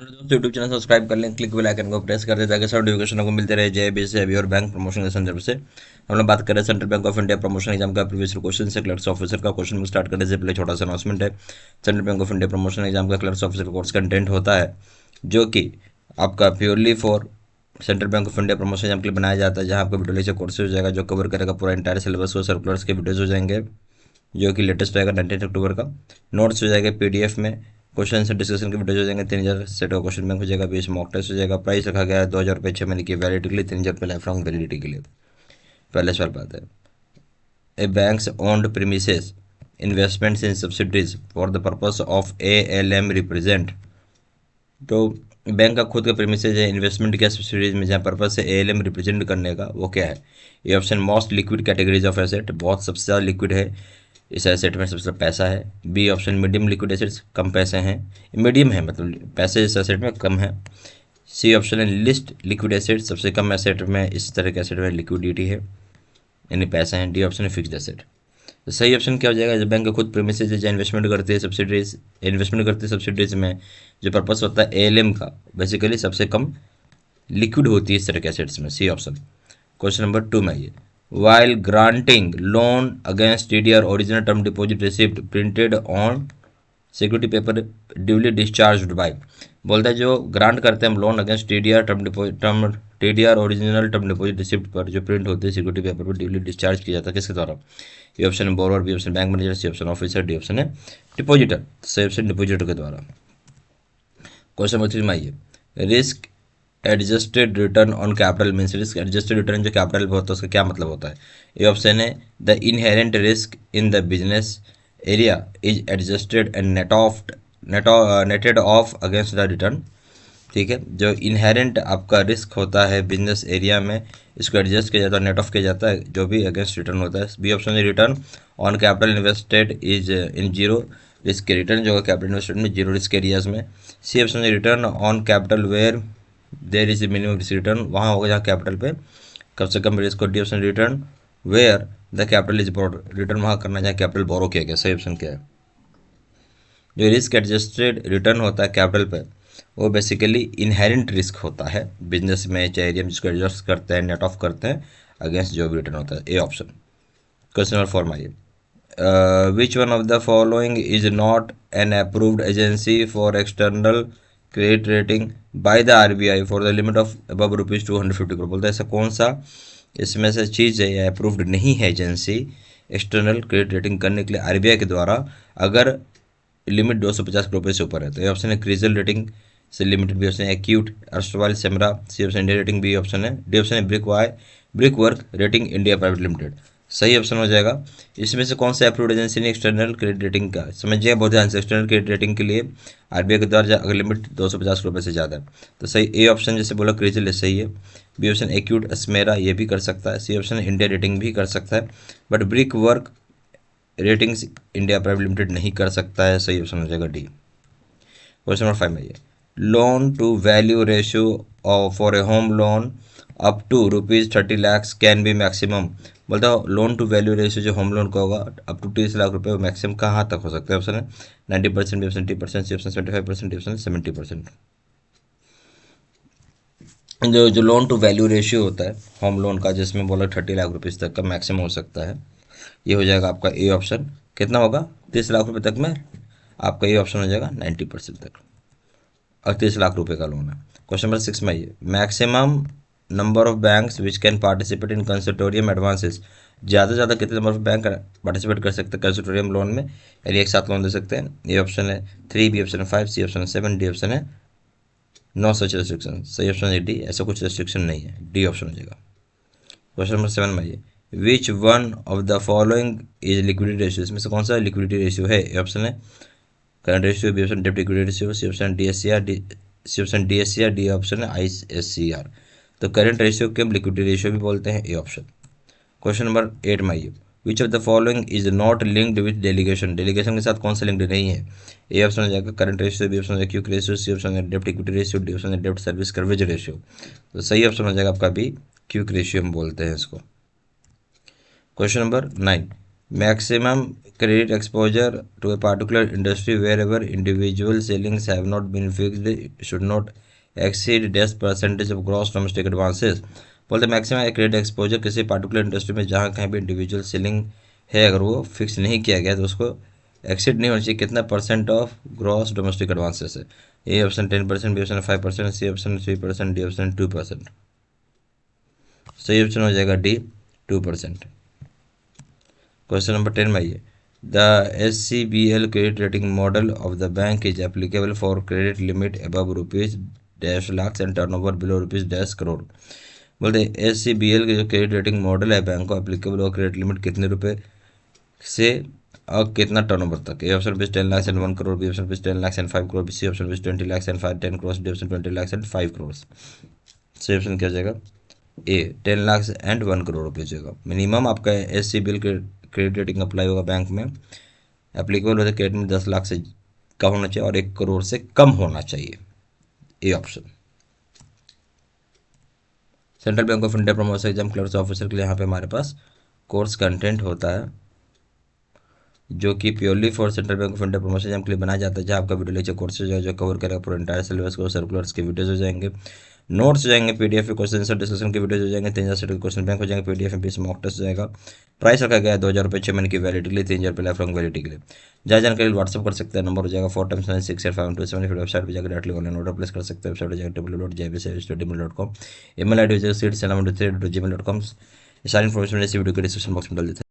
Hello दोस्तों, YouTube channel subscribe कर लें, क्लिक बेल आइकन को प्रेस कर दें ताकि सब नोटिफिकेशन आपको मिलते रहे। जय बी से अभी और बैंक प्रमोशन के संदर्भ से हम लोग बात कर रहे हैं central bank of India promotion exam का प्रीवियस क्वेश्चन से क्लर्क्स ऑफिसर का क्वेश्चन को स्टार्ट करने से पहले छोटा सा अनाउंसमेंट है। Central bank of India promotion exam का क्लर्क्स ऑफिसर कोर्स कंटेंट होता है जो कि आपका purely for central bank of India promotion exam के लिए बनाया जाता है, जहाँ आपका वीडियो लेक्चर कोर्स हो जाएगा जो कवर करेगा पूरा इंटायर सिलेबस को। सर्कुलर्स के वीडियोज हो जाएंगे जो कि लेटेस्ट रहेगा 19 अक्टूबर का। नोट्स हो जाएगा पीडीएफ में, क्वेश्चन से डिस्कशन के वीडियो हो जाएंगे। 3000 सेट का क्वेश्चन बैंक हो जाएगा, 20 मॉक टेस्ट हो जाएगा। प्राइस रखा गया है 2000 रुपये 6 महीने की वैलिडिटी के लिए, 3000 रुपये लाइफ लॉन्ग वैलिडिटी के लिए। पहले सवाल बात है, A banks owned premises investments in subsidies for the purpose of ALM represent. तो बैंक का खुद का प्रीमिसेस है, इन्वेस्टमेंट क्या सब्सिडीज में जहाँ पर्पस है ALM रिप्रेजेंट करने का, वो क्या है? ये option most liquid categories of asset, बहुत सबसे ज़्यादा लिक्विड है इस एसेट में, सबसे पैसा है। B option medium liquid assets, कम पैसे हैं, मीडियम है मतलब पैसे इस एसेट में कम है। सी ऑप्शन है लिस्ट लिक्विड एसेट, सबसे कम एसेट में इस तरह के एसेट में लिक्विडिटी है यानी पैसे हैं। डी ऑप्शन है फिक्स्ड एसेट। तो सही ऑप्शन क्या हो जाएगा? जब बैंक खुद प्रेमिसेस जो इन्वेस्टमेंट करती है सब्सिडीज, इन्वेस्टमेंट करती है सब्सिडीज में, जो पर्पस होता है ALM का, बेसिकली सबसे कम लिक्विड होती है इस तरह के एसेट्स में। C option. क्वेश्चन नंबर 2 में आइए, while granting loan against TDR original term deposit receipt printed on security paper duly discharge by. बोलता है जो ग्रांट करते हैं हम loan against TDR original term deposit receipt पर जो प्रिंट होते हैं सिक्योरिटी पेपर पर ड्यूली डिस्चार्ज किया जाता है किसके द्वारा? ये ऑप्शन है borrower, B option bank manager, C option officer, D option है डिपॉजिटर। सही ऑप्शन डिपॉजिटर के द्वारा। क्वेश्चन नंबर 3 में आइए, risk adjusted return on capital means, risk adjusted return जो कैपिटल पे होता है उसका क्या मतलब होता है? ये ऑप्शन है the inherent risk in the business area is adjusted and netted off against the return. ठीक है, जो इनहेरेंट आपका रिस्क होता है बिजनेस एरिया में, इसको एडजस्ट किया जाता है, नेट ऑफ किया जाता है जो भी अगेंस्ट रिटर्न होता है। बी ऑप्शन है return on capital invested is in zero risk के रिटर्न जो कैपिटल इन्वेस्टेड में जीरो रिस्क एरियाज में। सी ऑप्शन है return on capital where there is minimum risk return, वहाँ होगा जहाँ कैपिटल पे कम से कम रिस्क हो। D option return where the capital is borrow, return वहाँ करना जहाँ कैपिटल बोरो किया गया। सही ऑप्शन क्या है? जो रिस्क एडजस्टेड रिटर्न होता है कैपिटल पे, वो बेसिकली इनहेरेंट रिस्क होता है बिजनेस में, चाहे एरिया में, जिसको एडजस्ट करते हैं, नेट ऑफ करते हैं अगेंस्ट जो भी रिटर्न होता है। A option. क्वेश्चन नंबर 4 में आइए, which one of the following is not an approved agency for external credit rating by the RBI for the limit of above ₹250 crore. बोलते हैं ऐसा कौन सा इसमें से चीज़ है या अप्रूव्ड नहीं है एजेंसी एक्सटर्नल क्रेडिट रेटिंग करने के लिए RBI के द्वारा अगर लिमिट 250 करोड़ रुपये से ऊपर है? तो ये ऑप्शन है क्रिजल रेटिंग से लिमिटेड, बी ऑप्शन है Acuite erstwhile SMERA, C option India rating, B option है, डी ऑप्शन है Brickwork rating India private limited. सही ऑप्शन हो जाएगा। इसमें से कौन सा अप्रूव्ड एजेंसी ने एक्सटर्नल क्रेडिट रेटिंग का, समझिए बहुत ध्यान से, एक्सटर्नल क्रेडिट रेटिंग के लिए RBI के द्वारा अगर लिमिट 250 करोड़ रुपये से ज़्यादा है तो सही ए ऑप्शन, जैसे बोला क्रिजल है, सही है। बी ऑप्शन एक्यूट अस्मेरा ये भी कर सकता है, सी ऑप्शन इंडिया रेटिंग भी कर सकता है, but brick work ratings India private limited नहीं कर सकता है। सही ऑप्शन हो जाएगा डी। क्वेश्चन नंबर 5 में ये, loan to value ratio for a home loan up to ₹30 lakh can be maximum. बोलता है लोन टू वैल्यू रेशियो जो होम लोन का होगा अप टू 30 लाख रुपये, मैक्सिमम कहाँ तक हो सकता है? ऑप्शन है 90%, B option 30%, C option 75%, D option 70%। जो लोन टू वैल्यू रेशियो होता है होम लोन का, जिसमें बोला 30 लाख रुपये तक का मैक्सिमम हो सकता है, ये हो जाएगा आपका ए ऑप्शन। कितना होगा? 30 लाख रुपये तक में आपका ये ऑप्शन हो जाएगा 90% तक, और 30 लाख रुपए का लोन है। क्वेश्चन नंबर 6 में आइए, maximum number of banks which can participate in consortium advances. ज़्यादा से ज़्यादा कितने नंबर ऑफ बैंक पार्टिसिपेट कर सकते हैं कंसोर्टियम लोन में, यानी एक साथ लोन दे सकते हैं? ये ऑप्शन है 3, बी ऑप्शन है 5, सी ऑप्शन है 7, डी ऑप्शन है नो सच रेस्ट्रिक्शन। सही ऑप्शन है डी, ऐसा कुछ रेस्ट्रिक्शन नहीं है, डी ऑप्शन हो जाएगा। क्वेश्चन नंबर 7 में आइए, which one of the following is liquidity ratio, इसमें से कौन सा लिक्विडिटी रेशियो है? ये ऑप्शन है करंट रेशियो, बी ऑप्शन डेब्ट equity ratio, C option DSCR, C option DSCR, D option है ISCR। तो करंट रेशियो के हम लिक्विडिटी रेशियो भी बोलते हैं, ए ऑप्शन। क्वेश्चन नंबर 8 में आइए, which of the following is not linked with delegation, delegation के साथ कौन सा लिंक्ड नहीं है? ए ऑप्शन हो जाएगा करंट रेशियो, बी ऑप्शन है क्यूक रेशियो, सी ऑप्शन है डेब्ट इक्विटी रेशियो, डी ऑप्शन है डेब्ट सर्विस कवरेज रेशियो। तो सही ऑप्शन हो जाएगा आपका बी, क्यूक रेशियो हम बोलते हैं इसको। Question number 9, maximum credit exposure to a particular industry wherever individual ceilings have not been fixed should not exceed 10% of gross domestic advances. बोलते मैक्सिमम क्रेडिट एक्सपोजर किसी particular industry में जहाँ कहीं भी इंडिविजुअल सेलिंग है, अगर वो fix नहीं किया गया तो उसको एक्सीड नहीं होना चाहिए कितना percent of gross domestic advances है। A option 10%, B option 5%, C option 3%, D option 2%। सही ऑप्शन हो जाएगा डी 2%। क्वेश्चन नंबर 10 में आइए, the SCBL credit rating model of the bank is applicable for credit limit above rupees dash lakh and turnover below rupees dash crore. बोलते SCBL के जो credit rating model है bank को एप्लीकेबल और क्रेडिट लिमिट कितने रुपए से और कितना टर्नओवर तक। ए ऑप्शन पे 10 lakh and 1 crore, B option पे 10 lakh and 5 crore, C option पे 20 lakh and 10 crore, D option 20 lakh and 5 crore. C option क्या हो जाएगा A 10 lakh and 1 crore rupees होगा। मिनिमम आपका SCBL क्रेडिट रेटिंग अप्लाई होगा बैंक में, एप्लीकेबल होता है क्रेडिट में 10 लाख से कम होना चाहिए और 1 करोड़ से कम होना चाहिए। A option. Central bank of India promotion exam clerks officer के लिए यहाँ पे हमारे पास कोर्स कंटेंट होता है जो कि purely for central bank of India promotion exam के लिए बनाया जाता है, जहाँ आपका वीडियो लेक्चर कोर्सेज जो कवर करेगा पूरा इंटायर सिलेबस को, सर्कुलर्स के वीडियोज हो जाएंगे, नोट्स हो जाएंगे, PDF के क्वेश्चन आंसर डिस्कशन के वीडियोज हो जाएंगे, 3000 सेट के क्वेश्चन बैंक हो जाएंगे, PDF में 20 मॉक टेस्ट हो जाएगा। प्राइस रखा गया है 2000 रुपये 6 महीने की वैलिडिटी के लिए, 3000 रुपये लाइफ लॉन्ग वैलिडिटी के लिए। जहाँ जानकारी व्हाट्सअप कर सकते हैं, नंबर हो जाएगा 4x968527। फिर वेबसाइट पर जाकर डायरेक्टली ऑनलाइन ऑर्डर प्लेस कर सकते हैं, वेबसाइट हो जाएगा www.jbcstudy.com, email ID हो जाएगा seeds@gmail.com। ये सारी इन्फॉर्मेशन इसी वीडियो के डिस्क्रिप्शन बॉक्स में डाल देते हैं।